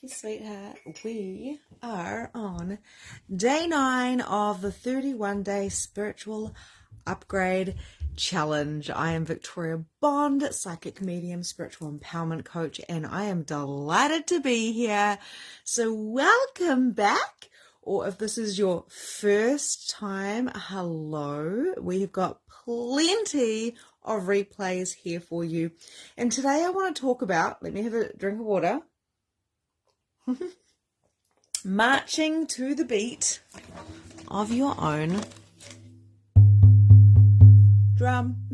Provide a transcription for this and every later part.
Okay, sweetheart, we are on day 9 of the 31-day spiritual upgrade challenge. I am Victoria Bond, psychic medium, spiritual empowerment coach, and I am delighted to be here. So welcome back, or if this is your first time, hello. We've got plenty of replays here for you. And today I want to talk about, let me have a drink of water, marching to the beat of your own drum.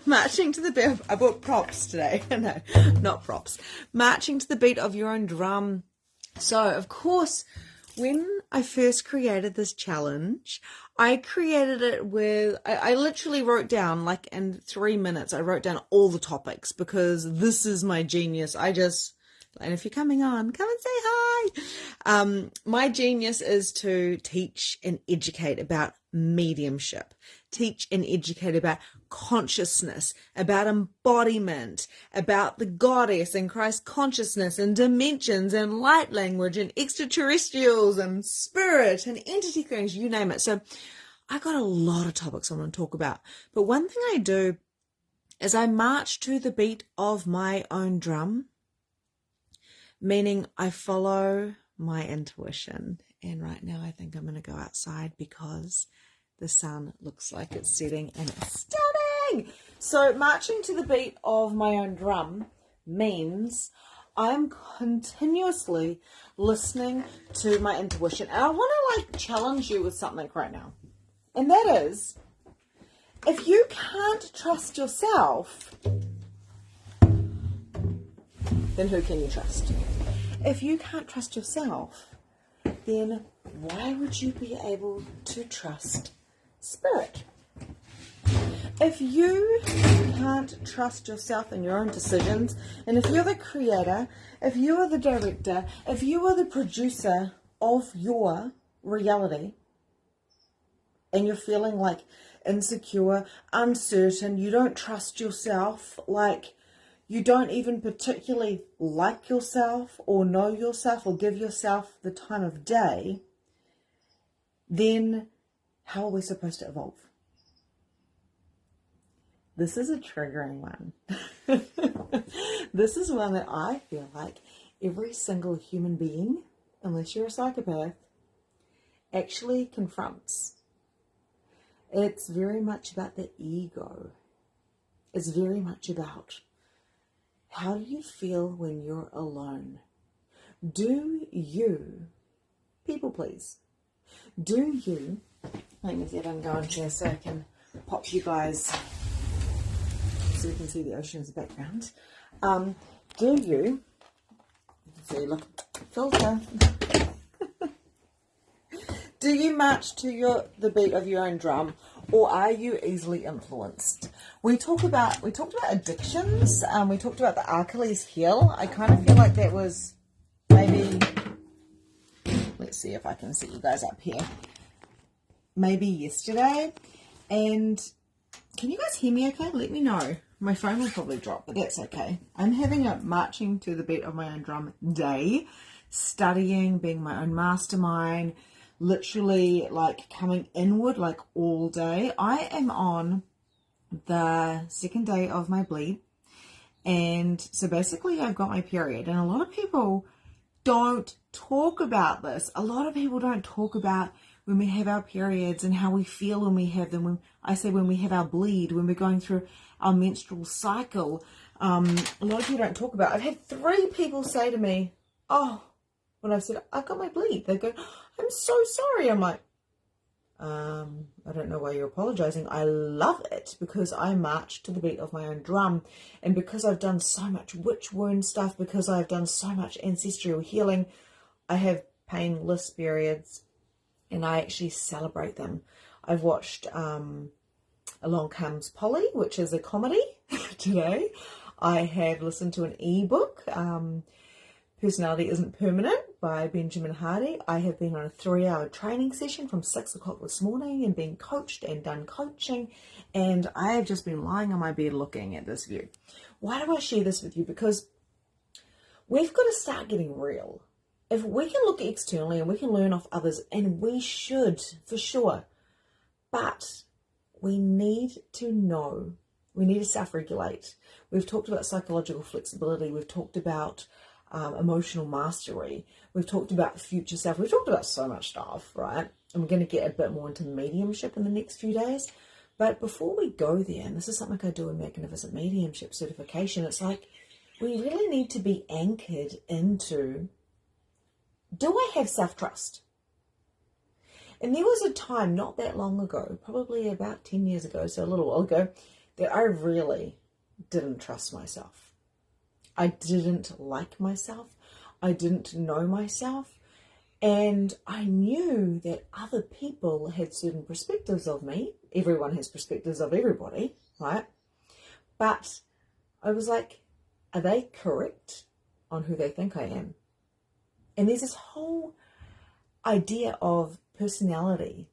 Marching to the beat. I bought props today. No, not props. Marching to the beat of your own drum. So, of course, when I first created this challenge, I created it with, I literally wrote down, like in 3 minutes, I wrote down all the topics because this is my genius. And if you're coming on, come and say hi. My genius is to teach and educate about mediumship, teach and educate about consciousness, about embodiment, about the goddess and Christ consciousness and dimensions and light language and extraterrestrials and spirit and entity things, you name it. So I got a lot of topics I want to talk about. But one thing I do is I march to the beat of my own drum, meaning I follow my intuition. And right now I think I'm going to go outside because the sun looks like it's setting and it's stunning. So marching to the beat of my own drum means I'm continuously listening to my intuition. And I want to challenge you with something right now. And that is, if you can't trust yourself, then who can you trust? If you can't trust yourself, then why would you be able to trust spirit? If you can't trust yourself and your own decisions, and if you're the creator, if you are the director, if you are the producer of your reality, and you're feeling like insecure, uncertain, you don't trust yourself, like you don't even particularly like yourself or know yourself or give yourself the time of day, then how are we supposed to evolve? This is a triggering one. This is one that I feel like every single human being, unless you're a psychopath, actually confronts. It's very much about the ego. It's very much about, how do you feel when you're alone? Do you people please? Do you, let me see if I can go in here so I can pop you guys so you can see the ocean in the background. Do you, see, look, filter. Do you march to the beat of your own drum, or are you easily influenced? We talked about addictions. We talked about the Achilles heel. I kind of feel like that was maybe, let's see if I can see you guys up here, maybe yesterday. And can you guys hear me okay? Let me know. My phone will probably drop, but that's okay. I'm having a marching to the beat of my own drum day, studying, being my own mastermind, literally like coming inward like all day. I am on the 2nd day of my bleed, and so basically I've got my period, and a lot of people don't talk about this. A lot of people don't talk about when we have our periods and how we feel when we have them. When I say when we have our bleed, when we're going through our menstrual cycle, a lot of people don't talk about it. I've had 3 people say to me, oh, when I said, I got my bleed, they go, I'm so sorry. I'm like, I don't know why you're apologizing. I love it because I march to the beat of my own drum. And because I've done so much witch wound stuff, because I've done so much ancestral healing, I have painless periods and I actually celebrate them. I've watched Along Comes Polly, which is a comedy today. I have listened to an ebook, Personality Isn't Permanent by Benjamin Hardy. I have been on a 3-hour training session from 6 o'clock this morning and been coached and done coaching. And I have just been lying on my bed looking at this view. Why do I share this with you? Because we've got to start getting real. If we can look externally and we can learn off others, and we should, for sure, but we need to know, we need to self-regulate. We've talked about psychological flexibility. We've talked about emotional mastery. We've talked about future self. We've talked about so much stuff, right? And we're going to get a bit more into mediumship in the next few days. But before we go there, and this is something I do in Magnificent Mediumship certification, it's like we really need to be anchored into, do I have self-trust? And there was a time not that long ago, probably about 10 years ago, so a little while ago, that I really didn't trust myself. I didn't like myself. I didn't know myself. And I knew that other people had certain perspectives of me. Everyone has perspectives of everybody, right? But I was like, are they correct on who they think I am? And there's this whole idea of personality.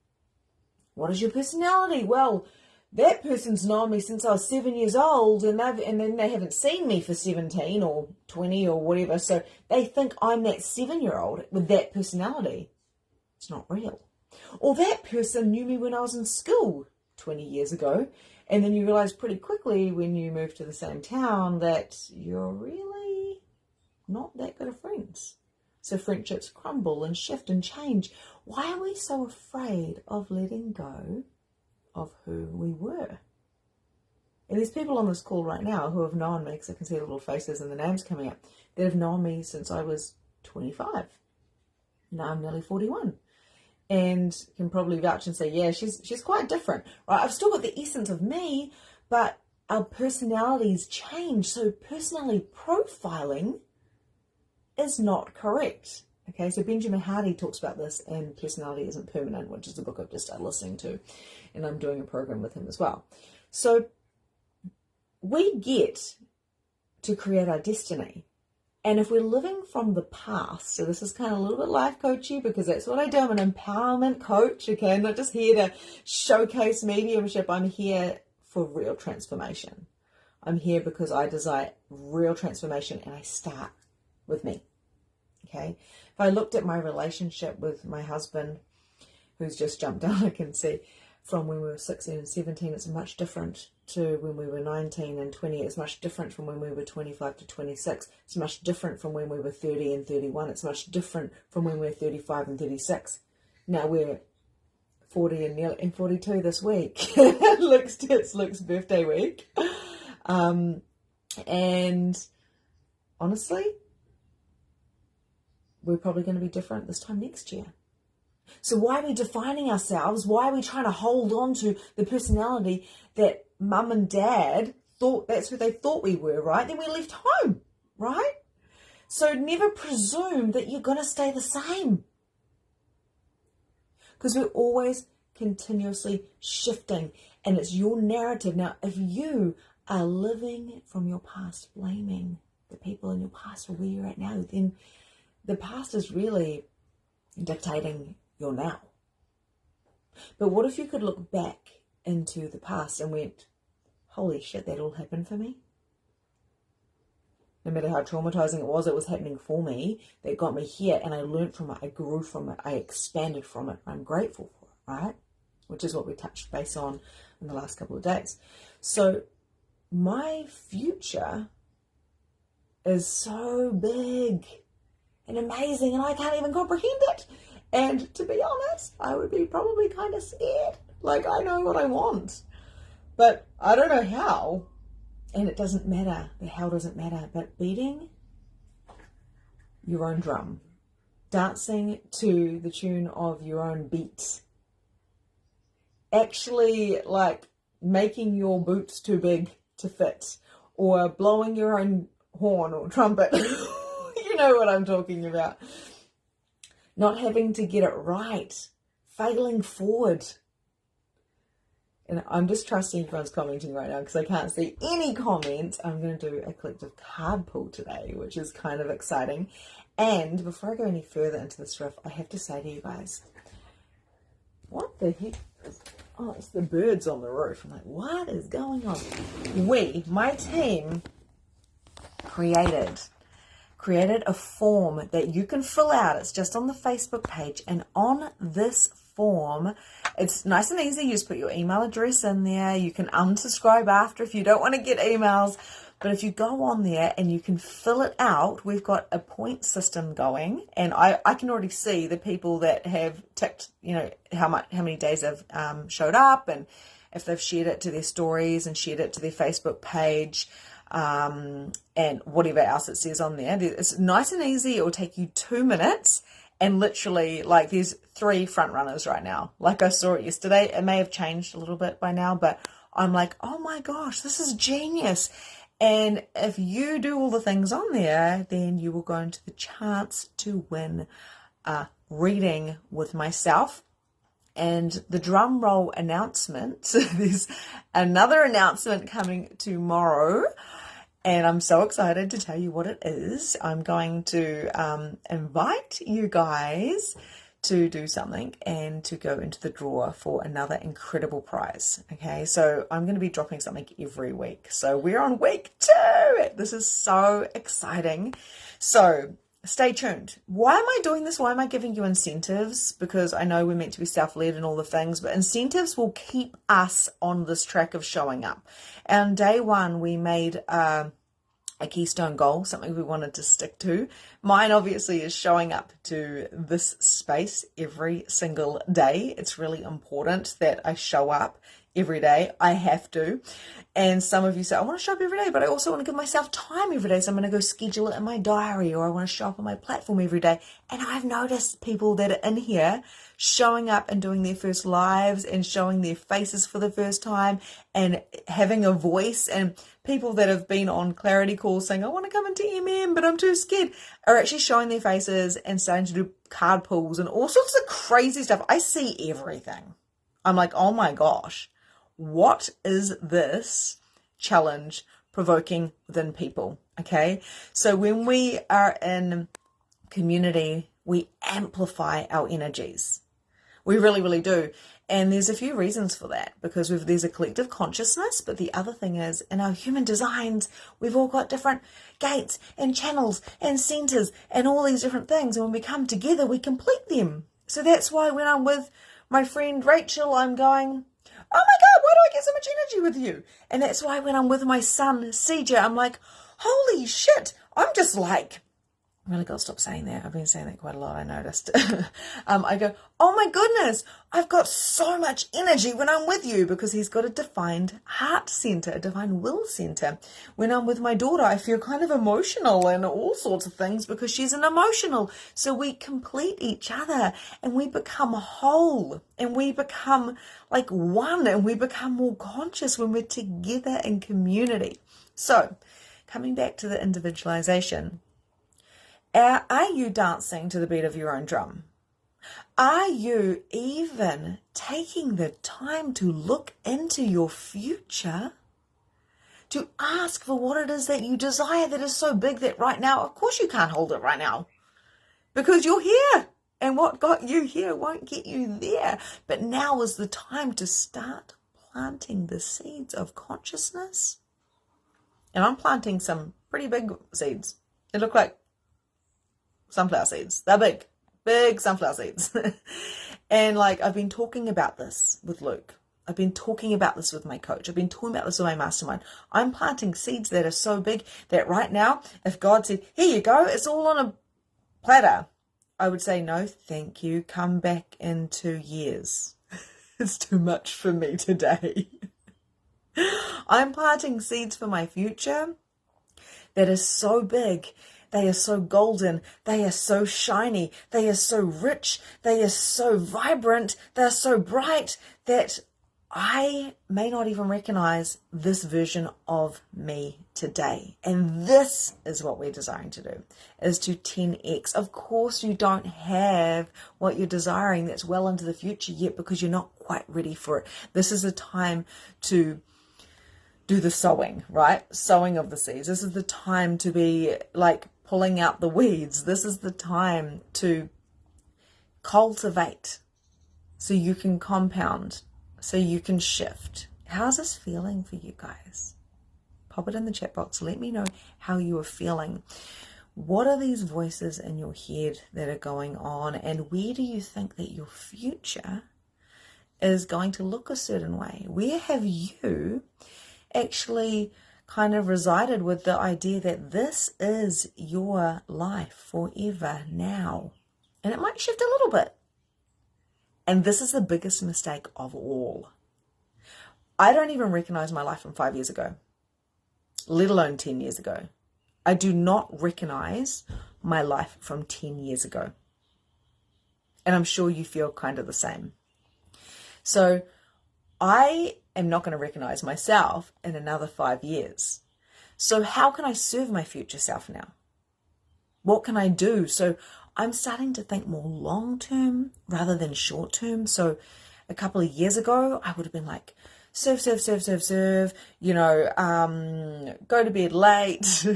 What is your personality? Well, that person's known me since I was 7 years old, and then they haven't seen me for 17 or 20 or whatever, so they think I'm that 7-year-old with that personality. It's not real. Or that person knew me when I was in school 20 years ago, and then you realise pretty quickly when you move to the same town that you're really not that good of friends. So friendships crumble and shift and change. Why are we so afraid of letting go of who we were? And there's people on this call right now who have known me, because I can see the little faces and the names coming up, that have known me since I was 25. Now I'm nearly 41. And can probably vouch and say, yeah, she's quite different. Right? I've still got the essence of me, but our personalities change. So personality profiling is not correct. Okay, so Benjamin Hardy talks about this in Personality Isn't Permanent, which is the book I've just started listening to, and I'm doing a program with him as well. So we get to create our destiny. And if we're living from the past, so this is kind of a little bit life coachy, because that's what I do. I'm an empowerment coach, okay? I'm not just here to showcase mediumship. I'm here for real transformation. I'm here because I desire real transformation, and I start with me, okay? If I looked at my relationship with my husband, who's just jumped out, I can see from when we were 16 and 17, it's much different to when we were 19 and 20. It's much different from when we were 25 to 26. It's much different from when we were 30 and 31. It's much different from when we were 35 and 36. Now we're 40 and 42 this week. It's Luke's birthday week. And honestly, we're probably going to be different this time next year. So why are we defining ourselves? Why are we trying to hold on to the personality that mum and dad thought that's who they thought we were, right? Then we left home, right? So never presume that you're going to stay the same, because we're always continuously shifting, and it's your narrative. Now, if you are living from your past, blaming the people in your past for where you're at now, then the past is really dictating your now. But what if you could look back into the past and went, holy shit, that all happened for me? No matter how traumatizing it was happening for me. That got me here, and I learned from it, I grew from it, I expanded from it. I'm grateful for it, right? Which is what we touched base on in the last couple of days. So my future is so big and amazing, and I can't even comprehend it. And to be honest, I would be probably kind of scared. Like, I know what I want, but I don't know how. And it doesn't matter. The how doesn't matter. But beating your own drum, dancing to the tune of your own beats, actually like making your boots too big to fit, or blowing your own horn or trumpet. You know what I'm talking about. Not having to get it right, failing forward. And I'm just trusting everyone's commenting right now because I can't see any comments. I'm going to do a collective card pull today, which is kind of exciting. And before I go any further into this riff, I have to say to you guys, what the heck? Oh, it's the birds on the roof. I'm like, what is going on? My team, created created a form that you can fill out. It's just on the Facebook page. And on this form, it's nice and easy. You just put your email address in there. You can unsubscribe after if you don't want to get emails. But if you go on there and you can fill it out, we've got a point system going. And I can already see the people that have ticked, you know, how many days they've showed up, and if they've shared it to their stories and shared it to their Facebook page, and whatever else it says on there. It's nice and easy. It will take you 2 minutes. And literally, like, there's 3 front runners right now. Like, I saw it yesterday. It may have changed a little bit by now, but I'm like, oh my gosh, this is genius. And if you do all the things on there, then you will go into the chance to win a reading with myself. And the drum roll announcement, there's another announcement coming tomorrow. And I'm so excited to tell you what it is. I'm going to invite you guys to do something and to go into the draw for another incredible prize. Okay, so I'm going to be dropping something every week. So we're on week 2. This is so exciting. So stay tuned. Why am I doing this? Why am I giving you incentives? Because I know we're meant to be self-led and all the things, but incentives will keep us on this track of showing up. And day 1, we made a keystone goal, something we wanted to stick to. Mine obviously is showing up to this space every single day. It's really important that I show up every day. I have to. And some of you say, I want to show up every day, but I also want to give myself time every day. So I'm going to go schedule it in my diary, or I want to show up on my platform every day. And I've noticed people that are in here showing up and doing their first lives and showing their faces for the first time and having a voice, and people that have been on clarity calls saying, I want to come into MM, but I'm too scared, are actually showing their faces and starting to do card pulls and all sorts of crazy stuff. I see everything. I'm like, oh my gosh. What is this challenge provoking within people? Okay, so when we are in community, we amplify our energies. We really, really do. And there's a few reasons for that, because there's a collective consciousness, but the other thing is, in our human designs, we've all got different gates and channels and centers and all these different things. And when we come together, we complete them. So that's why when I'm with my friend Rachel, I'm going, oh my God, why do I get so much energy with you? And that's why when I'm with my son, CJ, I'm like, holy shit. I'm just like, I really got to stop saying that. I've been saying that quite a lot, I noticed. I go, oh my goodness, I've got so much energy when I'm with you, because he's got a defined heart center, a defined will center. When I'm with my daughter, I feel kind of emotional and all sorts of things because she's an emotional. So we complete each other and we become whole and we become like one, and we become more conscious when we're together in community. So coming back to the individualization, are you dancing to the beat of your own drum? Are you even taking the time to look into your future, to ask for what it is that you desire that is so big that right now, of course you can't hold it right now because you're here, and what got you here won't get you there. But now is the time to start planting the seeds of consciousness. And I'm planting some pretty big seeds. They look like sunflower seeds. They're big sunflower seeds. And like, I've been talking about this with Luke. I've been talking about this with my coach. I've been talking about this with my mastermind. I'm planting seeds that are so big that right now, if God said, here you go, it's all on a platter, I would say, no, thank you. Come back in 2 years. It's too much for me today. I'm planting seeds for my future that is so big. They are so golden. They are so shiny. They are so rich. They are so vibrant. They are so bright that I may not even recognize this version of me today. And this is what we're desiring to do, is to 10x. Of course, you don't have what you're desiring that's well into the future yet because you're not quite ready for it. This is a time to do the sowing, right? Sowing of the seeds. This is the time to be like pulling out the weeds. This is the time to cultivate so you can compound, so you can shift. How's this feeling for you guys? Pop it in the chat box. Let me know how you are feeling. What are these voices in your head that are going on, and where do you think that your future is going to look a certain way? Where have you actually kind of resided with the idea that this is your life forever now? And it might shift a little bit. And this is the biggest mistake of all. I don't even recognize my life from 5 years ago, let alone 10 years ago. I do not recognize my life from 10 years ago. And I'm sure you feel kind of the same. So I am not going to recognize myself in another 5 years. So how can I serve my future self now? What can I do? So I'm starting to think more long-term rather than short-term. So a couple of years ago, I would have been like, serve, you know, go to bed late.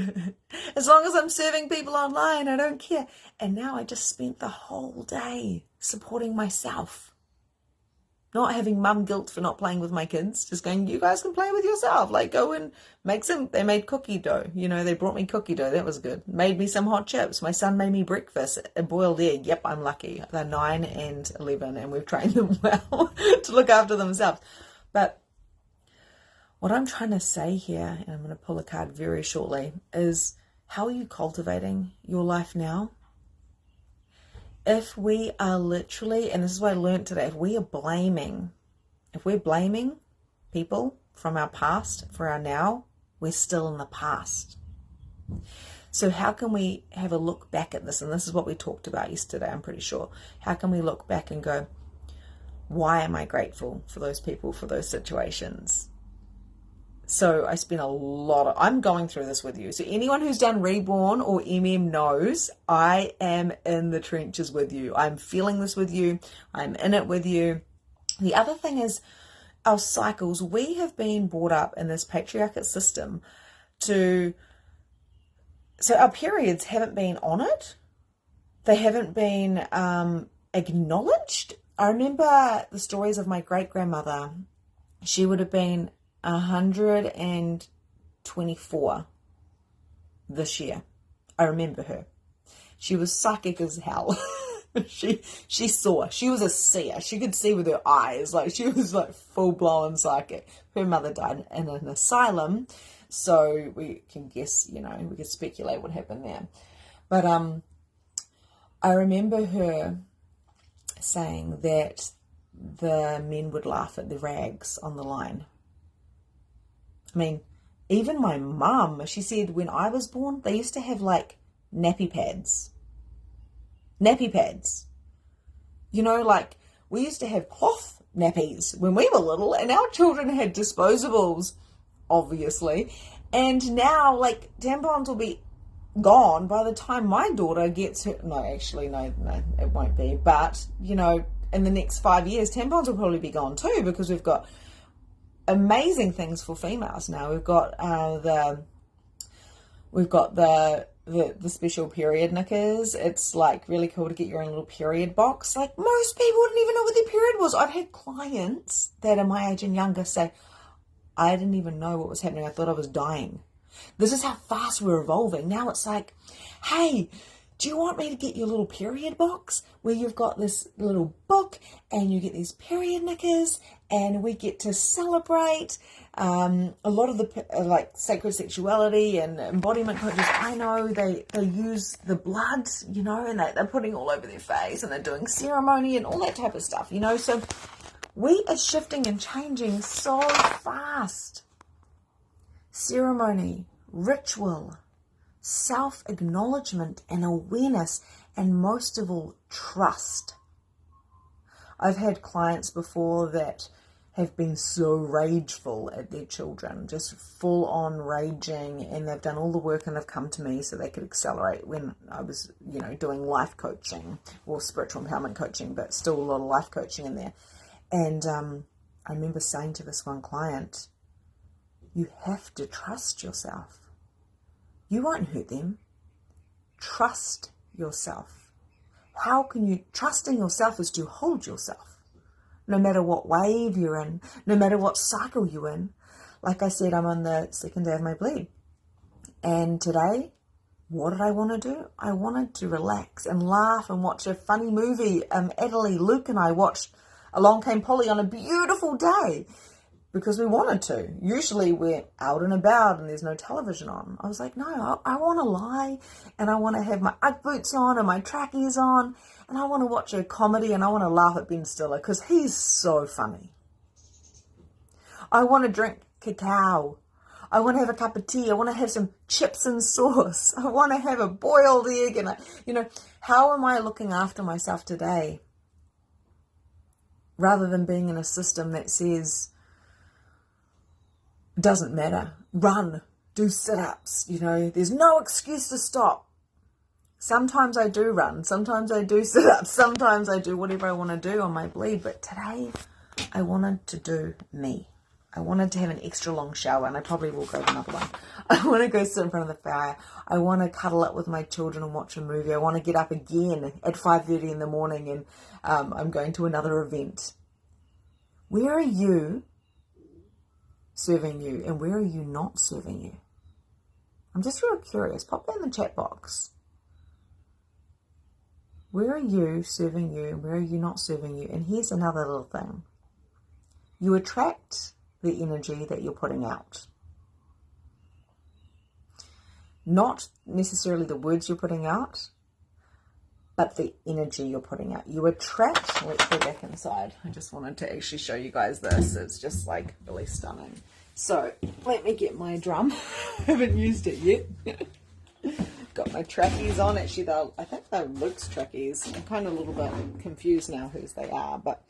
As long as I'm serving people online, I don't care. And now I just spent the whole day supporting myself. Not having mum guilt for not playing with my kids, just going, you guys can play with yourself. Like, go and make some, they made cookie dough. You know, they brought me cookie dough. That was good. Made me some hot chips. My son made me breakfast, a boiled egg. Yep, I'm lucky. They're 9 and 11 and we've trained them well to look after themselves. But what I'm trying to say here, and I'm going to pull a card very shortly, is how are you cultivating your life now? If we are literally, and this is what I learned today, if we're blaming people from our past for our now, we're still in the past. So how can we have a look back at this? And this is what we talked about yesterday, I'm pretty sure. How can we look back and go, why am I grateful for those people, for those situations? So I spent I'm going through this with you. So anyone who's done Reborn or knows I am in the trenches with you. I'm feeling this with you. I'm in it with you. The other thing is our cycles. We have been brought up in this patriarchal system so our periods haven't been honoured. They haven't been acknowledged. I remember the stories of my great-grandmother. She would have been 124 this year. I remember her. She was psychic as hell. she saw. She was a seer. She could see with her eyes. Like, she was like full-blown psychic. Her mother died in an asylum, so we can guess, you know, we can speculate what happened there. But I remember her saying that the men would laugh at the rags on the line. I mean, even my mum, she said when I was born, they used to have like nappy pads. Nappy pads. You know, like we used to have cloth nappies when we were little, and our children had disposables, obviously. And now, like, tampons will be gone by the time my daughter gets her. No, actually, no, it won't be. But, you know, in the next 5 years, tampons will probably be gone too, because we've got amazing things for females now. We've got the special period knickers. It's like really cool to get your own little period box. Like, most people didn't even know what their period was. I've had clients that are my age and younger say, I didn't even know what was happening. I thought I was dying. This is how fast we're evolving. Now it's like, hey, do you want me to get your little period box where you've got this little book and you get these period knickers and we get to celebrate a lot of the like sacred sexuality and embodiment coaches. I know they use the blood, you know, and they're putting all over their face and they're doing ceremony and all that type of stuff, you know. So we are shifting and changing so fast. Ceremony, ritual, self-acknowledgement and awareness, and most of all, trust. I've had clients before that have been so rageful at their children, just full on raging, and they've done all the work and they've come to me so they could accelerate when I was, you know, doing life coaching or spiritual empowerment coaching, but still a lot of life coaching in there. And I remember saying to this one client, you have to trust yourself. You won't hurt them. Trust yourself. How can you? Trusting yourself is to hold yourself. No matter what wave you're in, no matter what cycle you're in. Like I said, I'm on the second day of my bleed. And today, what did I want to do? I wanted to relax and laugh and watch a funny movie. Italy, Luke and I watched Along Came Polly on a beautiful day because we wanted to. Usually we're out and about and there's no television on. I was like, no, I want to lie and I want to have my Ugg boots on and my trackies on and I want to watch a comedy and I want to laugh at Ben Stiller because he's so funny. I want to drink cacao. I want to have a cup of tea. I want to have some chips and sauce. I want to have a boiled egg. And, how am I looking after myself today? Rather than being in a system that says, doesn't matter, run, do sit-ups, there's no excuse to stop. Sometimes I do run, sometimes I do sit-ups, sometimes I do whatever I want to do on my bleed, but today I wanted to do me. I wanted to have an extra long shower, and I probably will grab another one. I want to go sit in front of the fire. I want to cuddle up with my children and watch a movie. I want to get up again at 5:30 in the morning, and I'm going to another event. Where are you serving you, and where are you not serving you? I'm just real curious. Pop that in the chat box. Where are you serving you, and where are you not serving you? And here's another little thing. You attract the energy that you're putting out. Not necessarily the words you're putting out, but the energy you're putting out. You attract, let's go back inside. I just wanted to actually show you guys this. It's just like really stunning. So let me get my drum. I haven't used it yet. Got my trackies on. Actually, I think they're Luke's trackies. I'm kind of a little bit confused now whose they are, but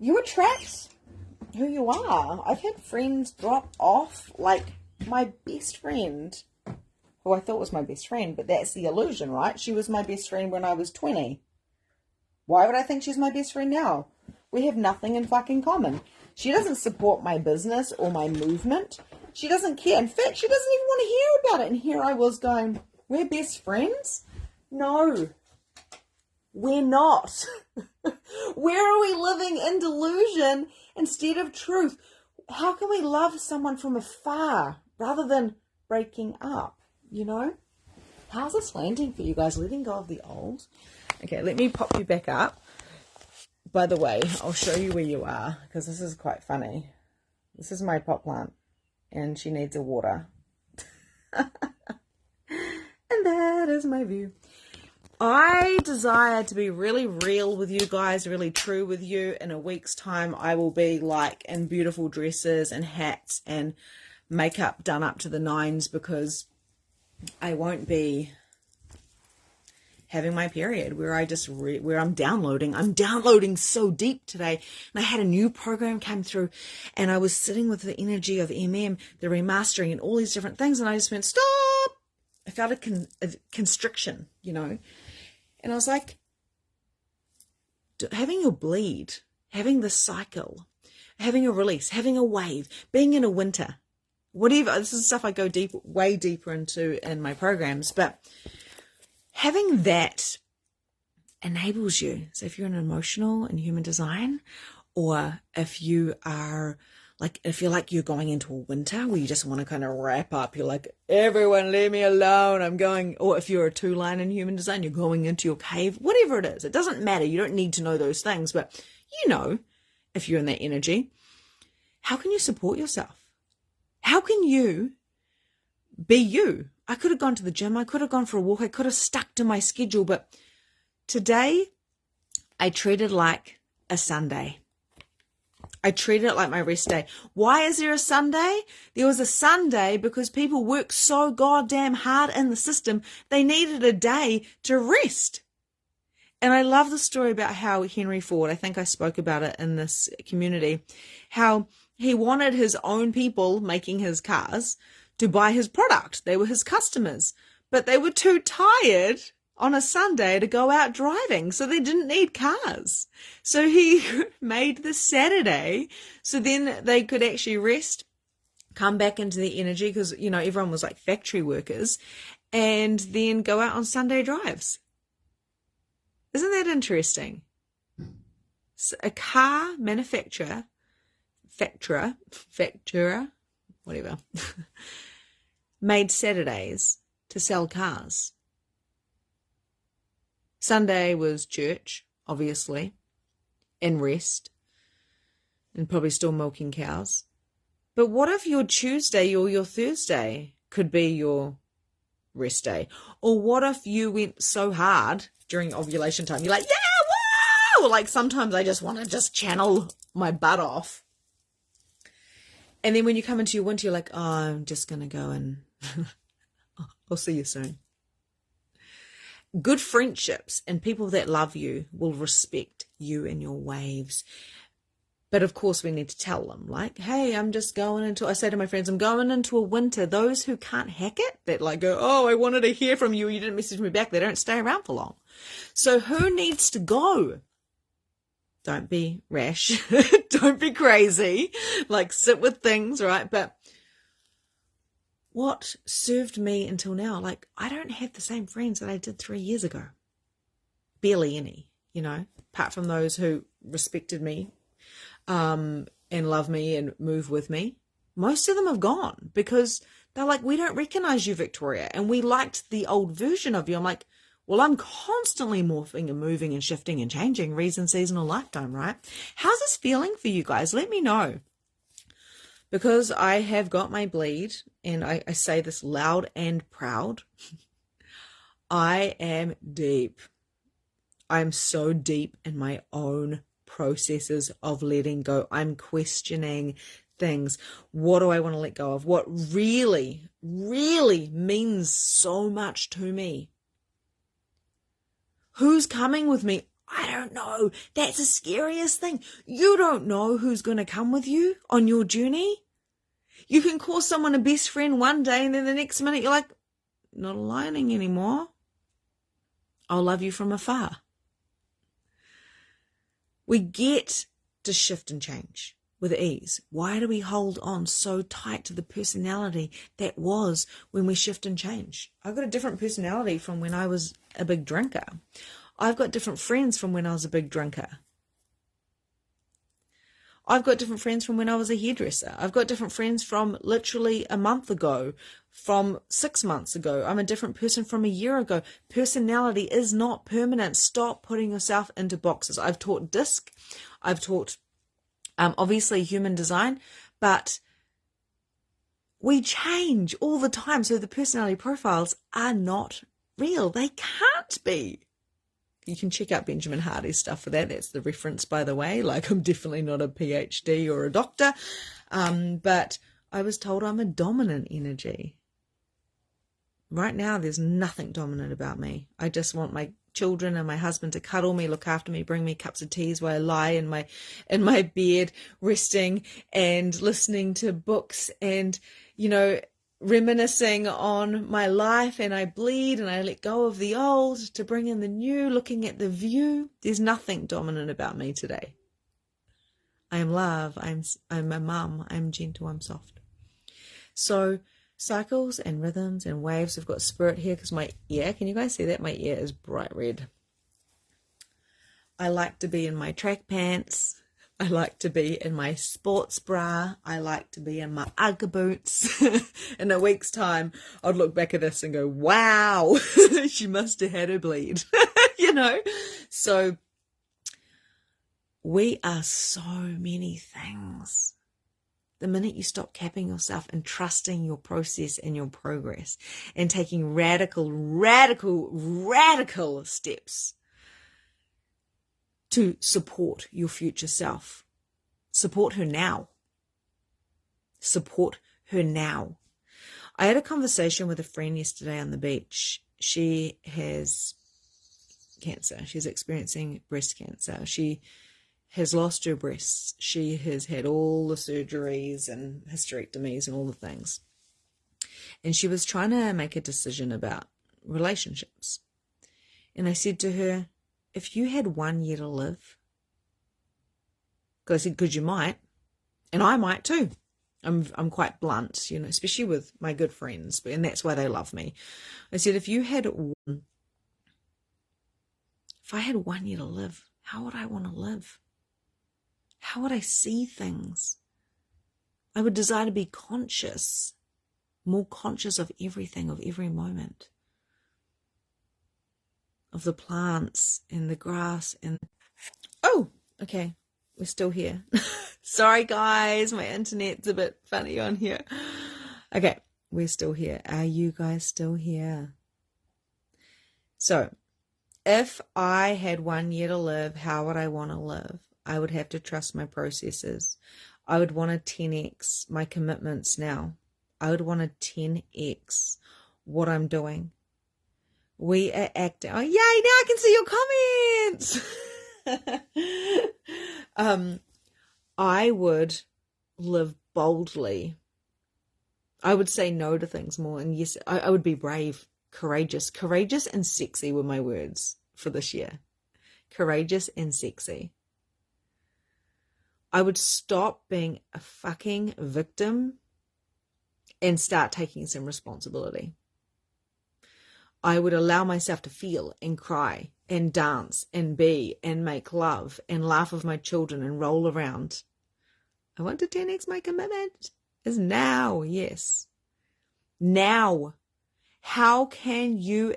you attract who you are. I've had friends drop off, like my best friend, who I thought was my best friend, but that's the illusion, right? She was my best friend when I was 20. Why would I think she's my best friend now? We have nothing in fucking common. She doesn't support my business or my movement. She doesn't care. In fact, she doesn't even want to hear about it. And here I was going, we're best friends? No, we're not. Where are we living in delusion instead of truth? How can we love someone from afar rather than breaking up? How's this landing for you guys? Letting go of the old. Okay, let me pop you back up. By the way, I'll show you where you are because this is quite funny. This is my pot plant and she needs a water. And that is my view. I desire to be really real with you guys, really true with you. In a week's time, I will be like in beautiful dresses and hats and makeup done up to the nines because I won't be having my period where I'm downloading so deep today. And I had a new program come through and I was sitting with the energy of MM, the remastering and all these different things. And I just went, stop. I felt a constriction, And I was like, having your bleed, having the cycle, having a release, having a wave, being in a winter, whatever. This is stuff I go way deeper into in my programs, but having that enables you. So if you're in emotional and human design, or if you are if you're like you're going into a winter where you just want to kind of wrap up, you're like, everyone leave me alone, I'm going, or if you're a 2-line in human design, you're going into your cave, whatever it is, it doesn't matter. You don't need to know those things, but if you're in that energy, how can you support yourself? How can you be you? I could have gone to the gym. I could have gone for a walk. I could have stuck to my schedule. But today I treat it like a Sunday. I treat it like my rest day. Why is there a Sunday? There was a Sunday because people work so goddamn hard in the system. They needed a day to rest. And I love the story about how Henry Ford, I think I spoke about it in this community, how he wanted his own people making his cars to buy his product. They were his customers, but they were too tired on a Sunday to go out driving, so they didn't need cars. So he made the Saturday so then they could actually rest, come back into the energy, because, everyone was like factory workers, and then go out on Sunday drives. Isn't that interesting? So a car manufacturer, whatever, made Saturdays to sell cars. Sunday was church, obviously, and rest, and probably still milking cows. But what if your Tuesday or your Thursday could be your rest day? Or what if you went so hard during ovulation time, you're like, yeah, wow! Like sometimes I just want to just channel my butt off. And then when you come into your winter, you're like, oh, I'm just going to go and I'll see you soon. Good friendships and people that love you will respect you and your waves. But of course we need to tell them, like, hey, I say to my friends, I'm going into a winter. Those who can't hack it, that like go, oh, I wanted to hear from you, you didn't message me back, they don't stay around for long. So who needs to go? Don't be rash. Don't be crazy. Like, sit with things, right? But what served me until now, like, I don't have the same friends that I did 3 years ago. Barely any, apart from those who respected me and love me and move with me. Most of them have gone because they're like, we don't recognize you, Victoria, and we liked the old version of you. I'm like, well, I'm constantly morphing and moving and shifting and changing, reason, season, or lifetime, right? How's this feeling for you guys? Let me know. Because I have got my bleed, and I say this loud and proud. I am deep. I'm so deep in my own processes of letting go. I'm questioning things. What do I want to let go of? What really, really means so much to me? Who's coming with me? I don't know. That's the scariest thing. You don't know who's going to come with you on your journey. You can call someone a best friend one day and then the next minute you're like, not aligning anymore. I'll love you from afar. We get to shift and change with ease. Why do we hold on so tight to the personality that was when we shift and change? I've got a different personality from when I was a big drinker. I've got different friends from when I was a big drinker. I've got different friends from when I was a hairdresser. I've got different friends from literally a month ago, from 6 months ago. I'm a different person from a year ago. Personality is not permanent. Stop putting yourself into boxes. I've taught DISC. I've taught, obviously, human design, but we change all the time. So the personality profiles are not real. They can't be. You can check out Benjamin Hardy's stuff for that. That's the reference, by the way. Like, I'm definitely not a PhD or a doctor. But I was told I'm a dominant energy. Right now, there's nothing dominant about me. I just want my children and my husband to cuddle me, look after me, bring me cups of teas while I lie in my bed, resting and listening to books and, reminiscing on my life, and I bleed and I let go of the old to bring in the new, looking at the view. There's nothing dominant about me today. I am love. I'm a mum. I'm gentle. I'm soft. So cycles and rhythms and waves. I've got spirit here because my ear, can you guys see that? My ear is bright red. I like to be in my track pants. I like to be in my sports bra. I like to be in my Ugg boots. In a week's time, I'd look back at this and go, wow, she must have had her bleed, So we are so many things. The minute you stop capping yourself and trusting your process and your progress and taking radical, radical, radical steps to support your future self. Support her now. Support her now. I had a conversation with a friend yesterday on the beach. She has cancer. She's experiencing breast cancer. She has lost her breasts. She has had all the surgeries and hysterectomies and all the things. And she was trying to make a decision about relationships. And I said to her, if you had 1 year to live, because I said, because you might, and I might too. I'm quite blunt, especially with my good friends, and that's why they love me. I said, if I had 1 year to live, how would I want to live? How would I see things? I would desire to be conscious more conscious of everything, of every moment, of the plants and the grass. And oh, okay, we're still here. Sorry guys, my internet's a bit funny on here. Okay, we're still here. Are you guys still here? So if I had 1 year to live, how would I want to live? I would have to trust my processes. I would want to 10x my commitments now. I would want to 10x what I'm doing. We are acting. Oh, yay, now I can see your comments. I would live boldly. I would say no to things more. And yes, I would be brave, courageous. Courageous and sexy were my words for this year. Courageous and sexy. I would stop being a fucking victim and start taking some responsibility. I would allow myself to feel and cry and dance and be and make love and laugh with my children and roll around. I want to 10x my commitment. Is now, yes. Now. How can you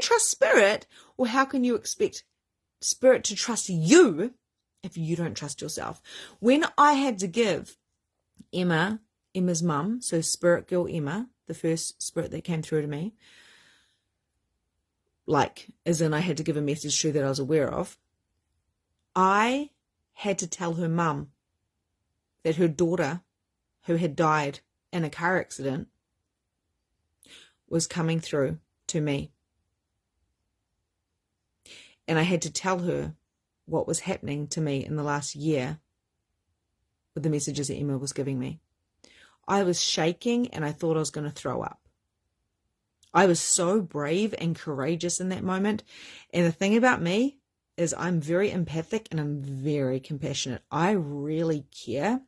trust spirit, or how can you expect spirit to trust you if you don't trust yourself? When I had to give Emma's mum, so spirit girl Emma, the first spirit that came through to me, like, as in I had to give a message to that I was aware of, I had to tell her mum that her daughter, who had died in a car accident, was coming through to me. And I had to tell her what was happening to me in the last year with the messages that Emma was giving me. I was shaking and I thought I was going to throw up. I was so brave and courageous in that moment. And the thing about me is I'm very empathic and I'm very compassionate. I really care.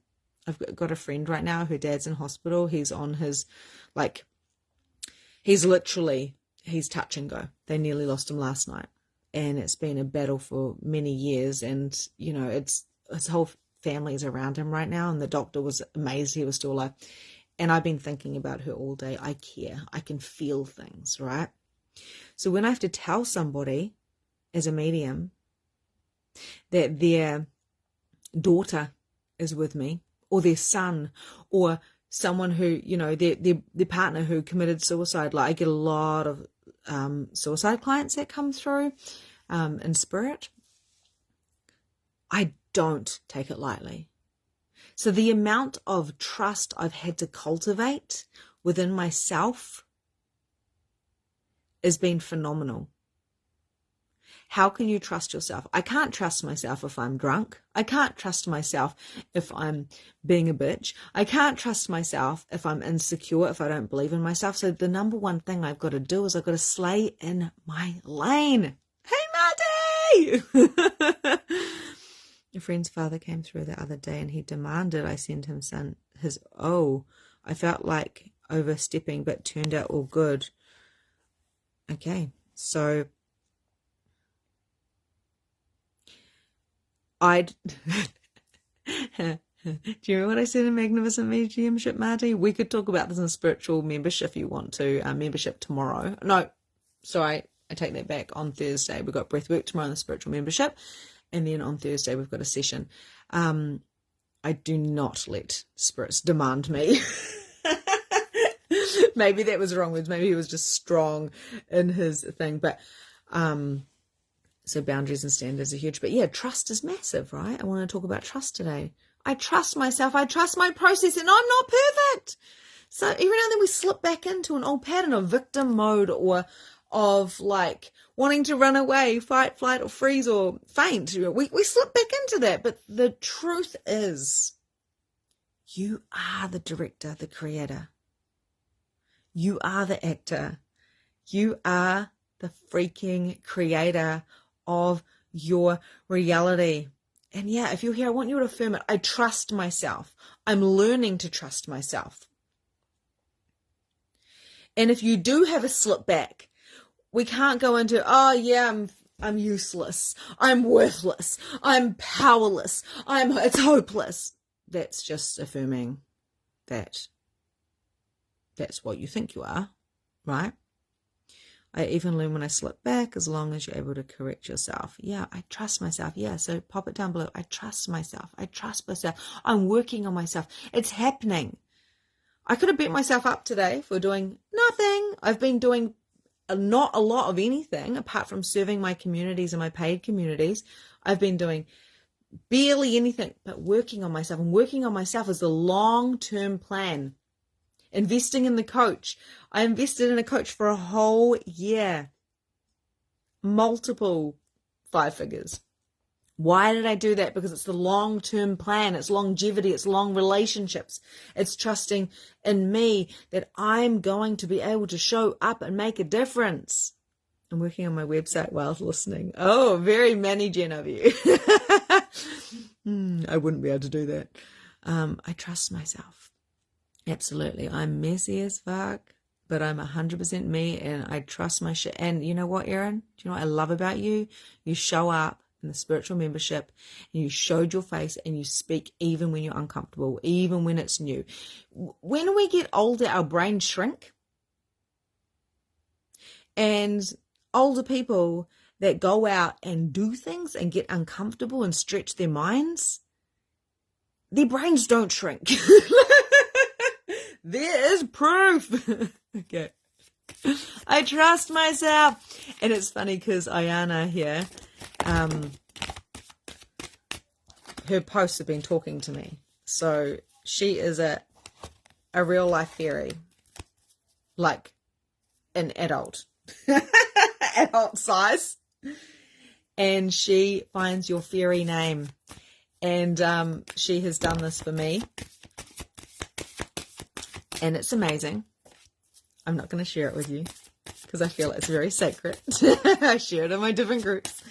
I've got a friend right now, her dad's in hospital. He's on his, he's touch and go. They nearly lost him last night. And it's been a battle for many years. And, you know, his whole family is around him right now. And the doctor was amazed he was still alive. And I've been thinking about her all day. I care. I can feel things, right? So when I have to tell somebody as a medium that their daughter is with me, or their son, or someone who, you know, their partner who committed suicide, like I get a lot of suicide clients that come through in spirit, I don't take it lightly. So the amount of trust I've had to cultivate within myself has been phenomenal. How can you trust yourself? I can't trust myself if I'm drunk. I can't trust myself if I'm being a bitch. I can't trust myself if I'm insecure, if I don't believe in myself. So the number one thing I've got to do is I've got to slay in my lane. Hey, Marty! A friend's father came through the other day and he demanded I send him I felt like overstepping, but turned out all good. Okay, so do you remember what I said in Magnificent Mediumship, Marty? We could talk about this in spiritual membership if you want to. Membership tomorrow. No, sorry, I take that back. On Thursday, we've got breathwork tomorrow in the spiritual membership. And then on Thursday, we've got a session. I do not let spirits demand me. Maybe that was wrong words. Maybe he was just strong in his thing. But so boundaries and standards are huge. But yeah, trust is massive, right? I want to talk about trust today. I trust myself. I trust my process, and I'm not perfect. So every now and then we slip back into an old pattern of victim mode, or of like wanting to run away, fight, flight, or freeze, or faint. We slip back into that. But the truth is, you are the director, the creator. You are the actor. You are the freaking creator of your reality. And yeah, if you're here, I want you to affirm it. I trust myself. I'm learning to trust myself. And if you do have a slip back, we can't go into, oh yeah, I'm useless. I'm worthless. I'm powerless. It's hopeless. That's just affirming that That's what you think you are, right? I even learn when I slip back, as long as you're able to correct yourself. Yeah, I trust myself. Yeah, so pop it down below. I trust myself. I trust myself. I'm working on myself. It's happening. I could have beat myself up today for doing nothing. I've been doing not a lot of anything apart from serving my communities and my paid communities. I've been doing barely anything but working on myself. And working on myself is the long-term plan. Investing in the coach. I invested in a coach for a whole year. Multiple 5 figures. Why did I do that? Because it's the long-term plan. It's longevity. It's long relationships. It's trusting in me that I'm going to be able to show up and make a difference. I'm working on my website while listening. Oh, very managing of you. I wouldn't be able to do that. I trust myself. Absolutely. I'm messy as fuck, but I'm 100% me, and I trust my shit. And you know what, Erin? Do you know what I love about you? You show up in the spiritual membership, and you showed your face, and you speak even when you're uncomfortable, even when it's new. When we get older, our brains shrink. And older people that go out and do things and get uncomfortable and stretch their minds, their brains don't shrink. There is proof. Okay. I trust myself. And it's funny because Ayana here, her posts have been talking to me. So she is a real life fairy. Like an adult. Adult size. And she finds your fairy name. And she has done this for me. And it's amazing. I'm not going to share it with you because I feel it's very sacred. I share it in my different groups.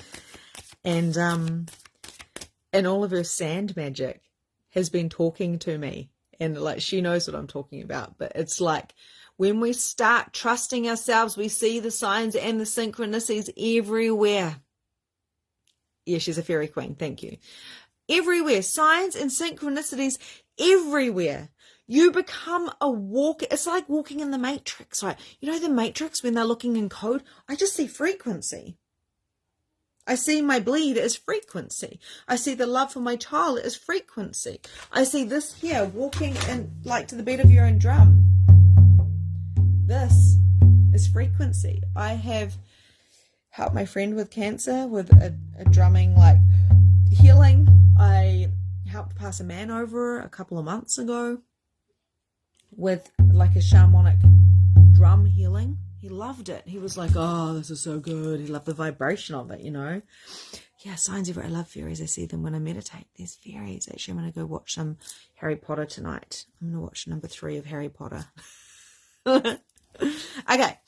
And all of her sand magic has been talking to me. And like, she knows what I'm talking about. But it's like, when we start trusting ourselves, we see the signs and the synchronicities everywhere. Yeah, she's a fairy queen. Thank you. Everywhere. Signs and synchronicities everywhere. You become a walker. It's like walking in the Matrix, right? You know the Matrix, when they're looking in code? I just see frequency. I see my bleed as frequency. I see the love for my child as frequency. I see this here, walking in, like, to the beat of your own drum. This is frequency. I have helped my friend with cancer with a drumming, like, healing. I helped pass a man over a couple of months ago with like a shamanic drum healing. He loved it. He was like, oh, this is so good. He loved the vibration of it, you know. Yeah, signs everywhere. I love fairies. I see them when I meditate. There's fairies. Actually, I'm going to go watch some Harry Potter tonight. I'm going to watch number 3 of Harry Potter. Okay.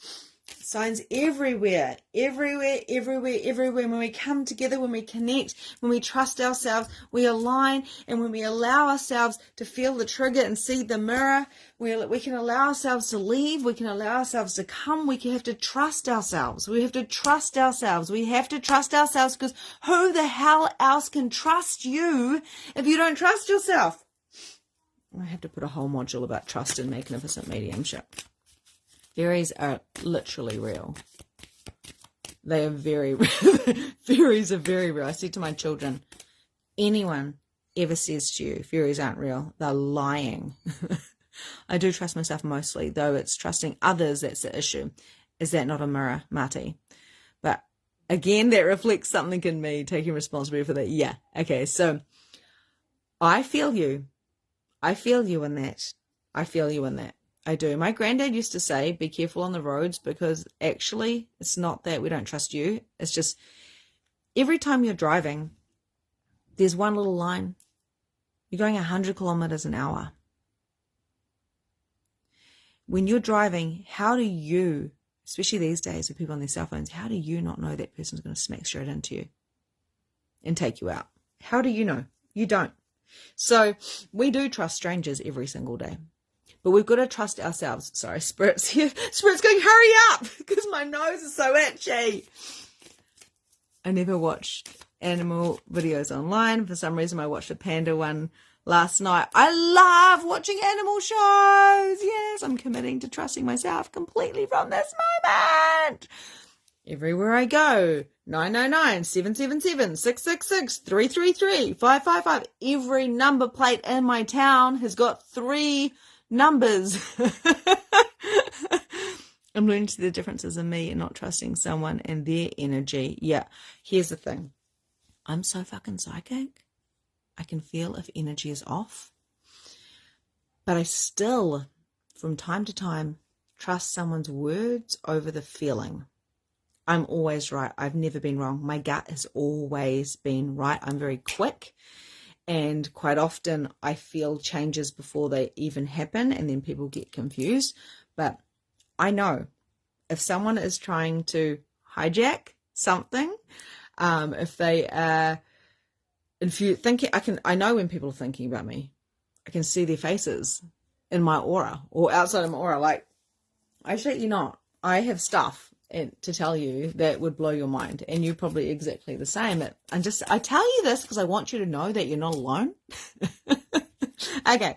Signs everywhere, everywhere, everywhere, everywhere. When we come together, when we connect, when we trust ourselves, we align, and when we allow ourselves to feel the trigger and see the mirror, we can allow ourselves to leave, we can allow ourselves to come, we have to trust ourselves. We have to trust ourselves. We have to trust ourselves, because who the hell else can trust you if you don't trust yourself? I have to put a whole module about trust in Magnificent Mediumship. Fairies are literally real. They are very real. Fairies are very real. I said to my children, anyone ever says to you, fairies aren't real, they're lying. I do trust myself mostly, though it's trusting others that's the issue. Is that not a mirror, Marty? But again, that reflects something in me, taking responsibility for that. Yeah. Okay, so I feel you. I feel you in that. I feel you in that. I do. My granddad used to say, be careful on the roads, because actually it's not that we don't trust you. It's just every time you're driving, there's one little line. You're going 100 kilometers an hour. When you're driving, how do you, especially these days with people on their cell phones, how do you not know that person's going to smack straight into you and take you out? How do you know? You don't. So we do trust strangers every single day. But we've got to trust ourselves. Sorry, Spirit's here. Spirit's going, hurry up, because my nose is so itchy. I never watched animal videos online. For some reason, I watched a panda one last night. I love watching animal shows. Yes, I'm committing to trusting myself completely from this moment. Everywhere I go, 999, 777, 666, 333, 555. Every number plate in my town has got 3 numbers. I'm learning to see the differences in me and not trusting someone and their energy. Yeah, here's the thing. I'm so fucking psychic. I can feel if energy is off. But I still, from time to time, trust someone's words over the feeling. I'm always right. I've never been wrong. My gut has always been right. I'm very quick. And quite often I feel changes before they even happen. And then people get confused. But I know if someone is trying to hijack something, if they are, if you thinking, I know when people are thinking about me. I can see their faces in my aura or outside of my aura. Like, I shit you not, I have stuff to tell you that would blow your mind, and you're probably exactly the same. I tell you this because I want you to know that you're not alone. Okay,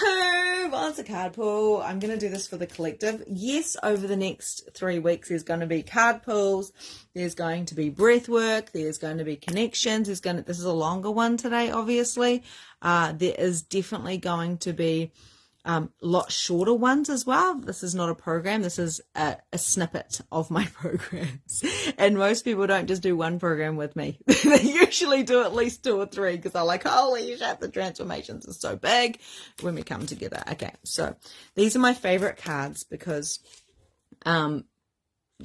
who wants a card pull? I'm going to do this for the collective. Yes, over the next 3 weeks, there's going to be card pulls. There's going to be breath work. There's going to be connections. This is a longer one today, obviously. There is definitely going to be lot shorter ones as well. This is not a program. This is a snippet of my programs. And most people don't just do one program with me. They usually do at least 2 or 3 because they're like, holy shit, the transformations are so big when we come together. Okay, so these are my favorite cards because one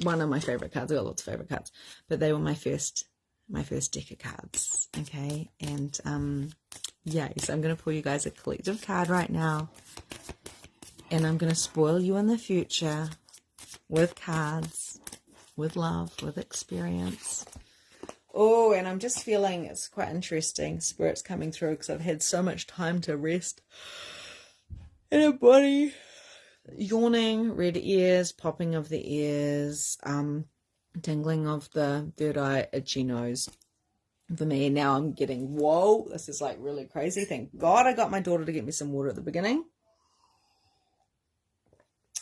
of my favorite cards. I got lots of favorite cards, but they were my first deck of cards. Okay, and yeah, so I'm going to pull you guys a collective card right now. And I'm going to spoil you in the future with cards, with love, with experience. Oh, and I'm just feeling it's quite interesting. Spirit's coming through because I've had so much time to rest in a body. Yawning, red ears, popping of the ears, tingling of the third eye, itchy nose. For me, and now I'm getting, whoa, this is like really crazy. Thank God I got my daughter to get me some water at the beginning.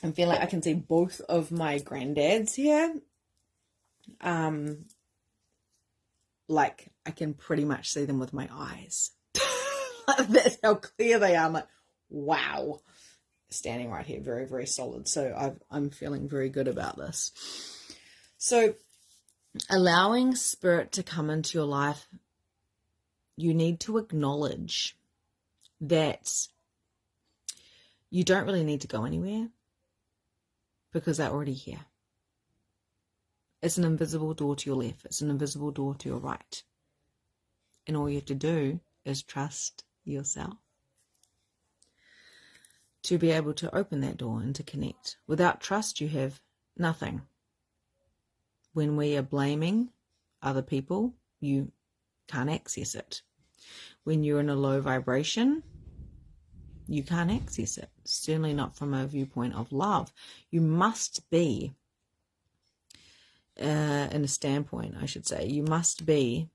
I'm feeling like I can see both of my granddads here. Like I can pretty much see them with my eyes. That's how clear they are. I'm like, wow. Standing right here, very, very solid. So I'm feeling very good about this. So allowing spirit to come into your life, you need to acknowledge that you don't really need to go anywhere because they're already here. It's an invisible door to your left. It's an invisible door to your right. And all you have to do is trust yourself to be able to open that door and to connect. Without trust, you have nothing. When we are blaming other people, you can't access it. When you're in a low vibration, you can't access it. Certainly not from a viewpoint of love. You must be, in a standpoint, I should say, you must be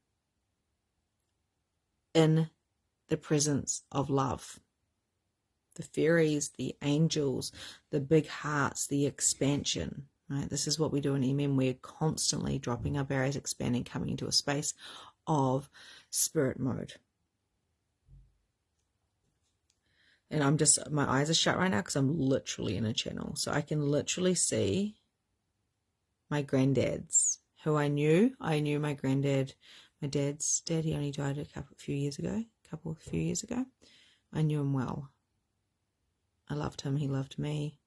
in the presence of love. The fairies, the angels, the big hearts, the expansion. Right? This is what we do in MM. We're constantly dropping our barriers, expanding, coming into a space of spirit mode. And my eyes are shut right now because I'm literally in a channel. So I can literally see my granddads, who I knew. I knew my granddad, my dad's dad. He only died a few years ago. I knew him well. I loved him. He loved me.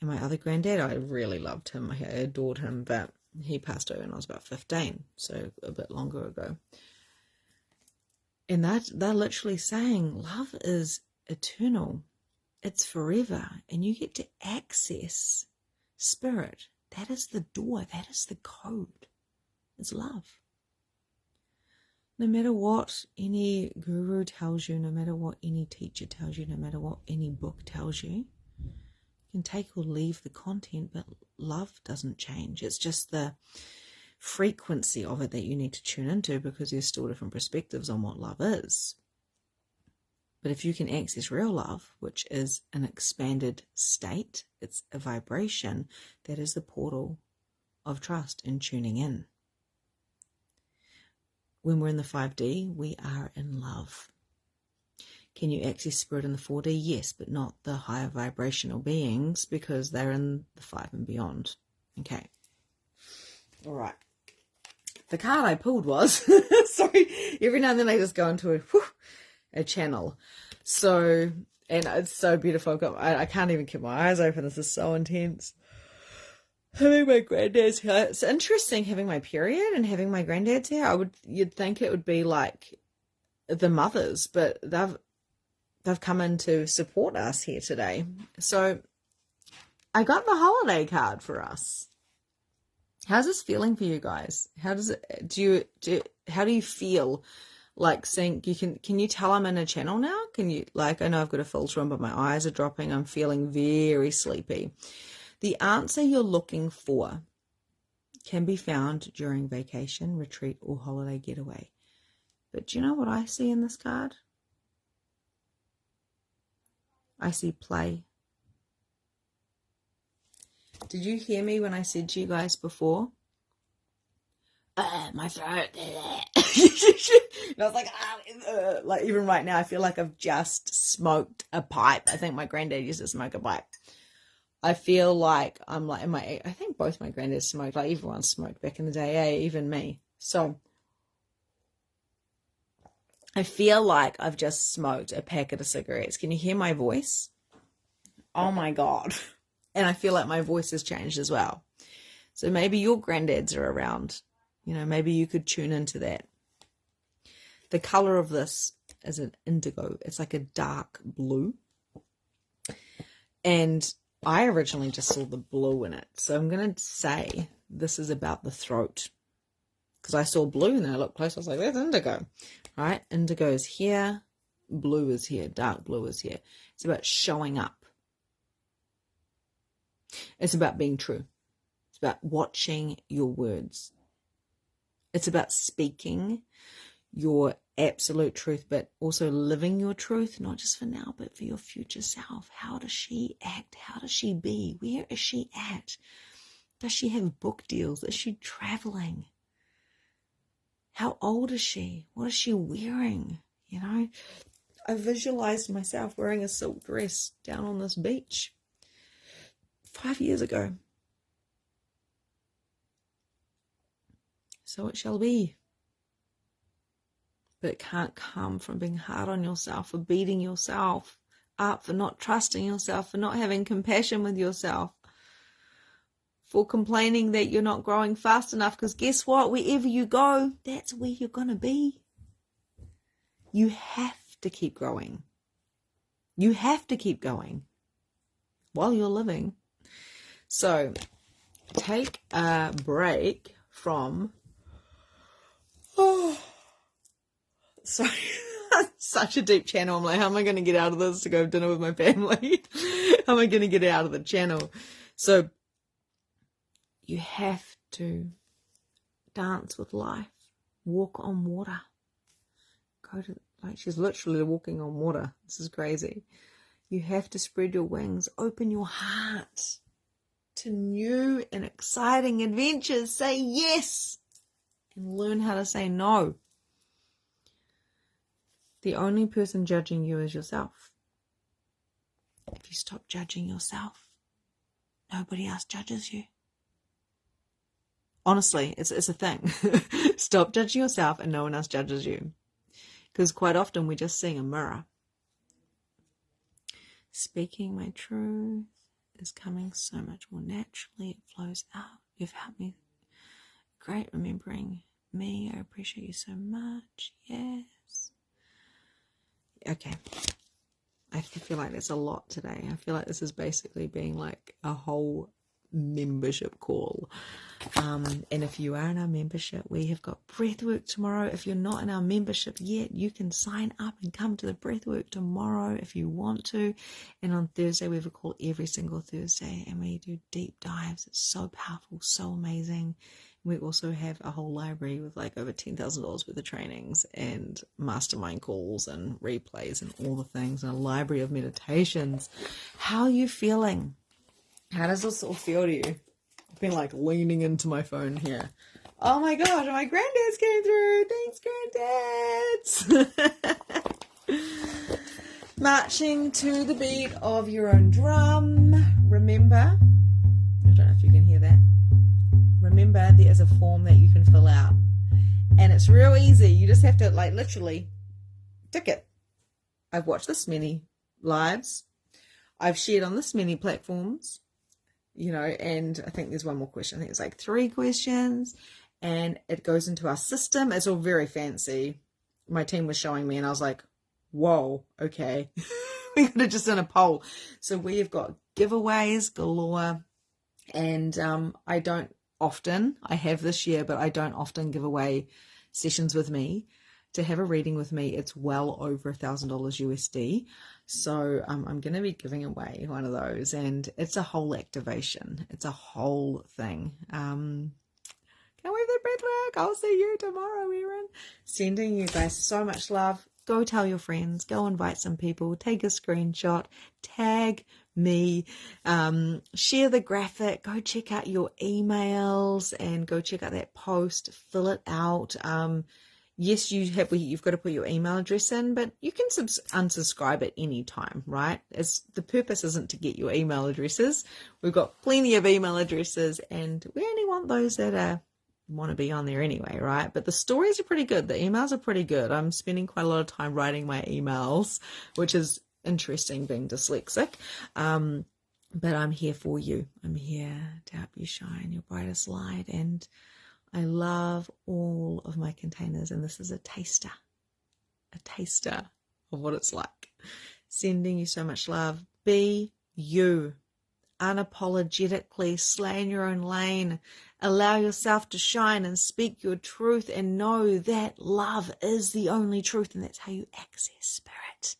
And my other granddad, I really loved him. I adored him, but he passed away when I was about 15, so a bit longer ago. And they're literally saying love is eternal. It's forever. And you get to access spirit. That is the door. That is the code. It's love. No matter what any guru tells you, no matter what any teacher tells you, no matter what any book tells you, you can take or leave the content, but love doesn't change. It's just the frequency of it that you need to tune into because there's still different perspectives on what love is. But if you can access real love, which is an expanded state, it's a vibration, that is the portal of trust and tuning in. When we're in the 5D, we are in love. Can you access spirit in the 4D? Yes, but not the higher vibrational beings, because they're in the 5 and beyond. Okay. All right. The card I pulled was, sorry, every now and then I just go into a channel. So, and it's so beautiful. I can't even keep my eyes open. This is so intense. Having my granddad's here. It's interesting having my period and having my granddad's here. You'd think it would be like the mothers, but they've come in to support us here today. So I got the holiday card for us. How's this feeling for you guys? How does it, how do you feel like saying, can you tell I'm in a channel now? Can you, like, I know I've got a filter on, but my eyes are dropping. I'm feeling very sleepy. The answer you're looking for can be found during vacation, retreat, or holiday getaway. But do you know what I see in this card? I see play. Did you hear me when I said to you guys before? My throat. And I was like even right now, I feel like I've just smoked a pipe. I think my granddad used to smoke a pipe. I feel like I'm like I think both my granddads smoked, like everyone smoked back in the day, even me. So I feel like I've just smoked a packet of cigarettes. Can you hear my voice? Oh my God. And I feel like my voice has changed as well. So maybe your granddads are around. You know, maybe you could tune into that. The color of this is an indigo. It's like a dark blue. And I originally just saw the blue in it. So I'm going to say this is about the throat. Because I saw blue and then I looked close. I was like, that's indigo. Right? Indigo is here. Blue is here. Dark blue is here. It's about showing up. It's about being true. It's about watching your words. It's about speaking your absolute truth, but also living your truth, not just for now, but for your future self. How does she act? How does she be? Where is she at? Does she have book deals? Is she traveling? How old is she? What is she wearing? You know, I visualized myself wearing a silk dress down on this beach 5 years ago. So it shall be. But it can't come from being hard on yourself, for beating yourself up, for not trusting yourself, for not having compassion with yourself, for complaining that you're not growing fast enough. Because guess what? Wherever you go, that's where you're going to be. You have to keep growing. You have to keep going while you're living. So take a break from... Sorry, such a deep channel. I'm like, how am I going to get out of this to go have dinner with my family? How am I going to get out of the channel? So you have to dance with life, walk on water. Go to, like, she's literally walking on water. This is crazy. You have to spread your wings, open your heart to new and exciting adventures. Say yes and learn how to say no. The only person judging you is yourself. If you stop judging yourself, nobody else judges you. Honestly, it's a thing. Stop judging yourself and no one else judges you. Because quite often we're just seeing a mirror. Speaking my truth is coming so much more naturally. It flows out. You've helped me. Great remembering me. I appreciate you so much. Yes. Okay. I feel like there's a lot today. I feel like this is basically being like a whole membership call. And if you are in our membership, we have got breathwork tomorrow. If you're not in our membership yet, you can sign up and come to the breathwork tomorrow if you want to. And on Thursday, we have a call every single Thursday and we do deep dives. It's so powerful, so amazing. We also have a whole library with like over $10,000 worth of trainings and mastermind calls and replays and all the things, and a library of meditations. How are you feeling? How does this all feel to you? I've been like leaning into my phone here. Oh my gosh, my granddad's came through. Thanks, granddads. Marching to the beat of your own drum. Remember, I don't know if you can hear that. Remember, there is a form that you can fill out. And it's real easy. You just have to, like, literally tick it. I've watched this many lives. I've shared on this many platforms. You know, and I think there's one more question. I think it's like 3 questions. And it goes into our system. It's all very fancy. My team was showing me, and I was like, whoa, okay. We could have just done a poll. So we have got giveaways galore. And I have this year, but I don't often give away sessions with me. To have a reading with me, it's well over $1,000 USD. So I'm going to be giving away one of those, and it's a whole activation. It's a whole thing. Can't wait for the breathwork. I'll see you tomorrow, Erin. Sending you guys so much love. Go tell your friends. Go invite some people. Take a screenshot. Tag me. Share the graphic. Go check out your emails and go check out that post. Fill it out. Yes, you've got to put your email address in, but you can unsubscribe at any time, right? The purpose isn't to get your email addresses. We've got plenty of email addresses, and we only want those that want to be on there anyway, right? But the stories are pretty good. The emails are pretty good. I'm spending quite a lot of time writing my emails, which is interesting being dyslexic. But I'm here for you. I'm here to help you shine your brightest light. And I love all of my containers. And this is a taster of what it's like. Sending you so much love. Be you. Unapologetically slay in your own lane. Allow yourself to shine and speak your truth, and know that love is the only truth, and that's how you access spirit,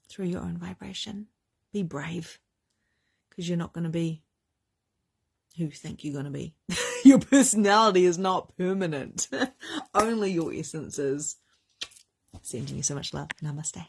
through your own vibration. Be brave, because you're not going to be who you think you're going to be. Your personality is not permanent. Only your essence is. Sending you so much love. Namaste.